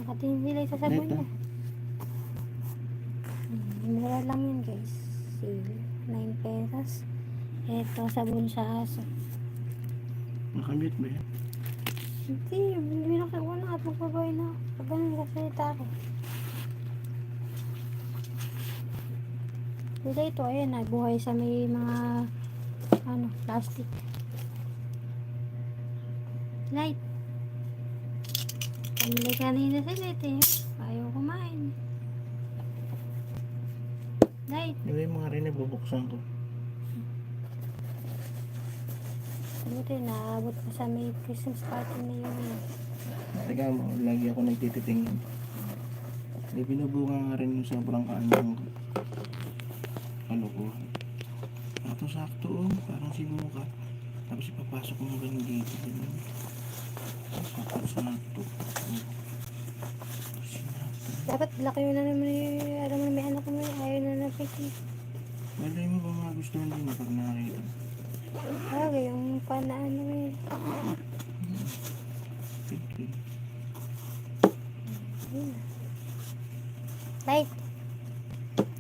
Nakatingin sila sa sabon Ito. niya. Mura lang yun guys. Sale. 9 pesos. Ito, sabon sa aso. Nakamute ba yan? Hindi, binaksan ko na at magbaboy na. Pag ganun nagsasalita ako. Sila ito, ayan, buhay sa may mga plastic. Light. Pamili kanina sila ito eh. Ayaw kumain. Light. Yung mga rin bubuksan ko. Buti, naabot pa sa may Christmas party na yun. Teka mo, lagi ako nagtititingin. May binubunga nga rin yung sobrang kanyang kalukuhan. Ito sakto oh, parang sinukat. Tapos ipapasok mo rin dito. Sakto. Dapat laki mo na naman yung, alam mo na may anak mo yung ayaw na napiki. Malay mo ba magustuhan din pag nakakita? Bagay, yung panaan mo yun. Okay. Light.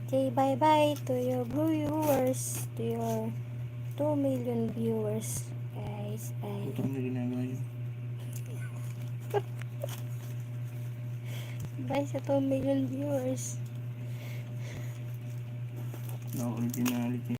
Okay, bye-bye to your viewers, to your 2 million viewers. Guys, bye. Ito na ginagawa yun. Bye sa 2 million viewers. Na originality.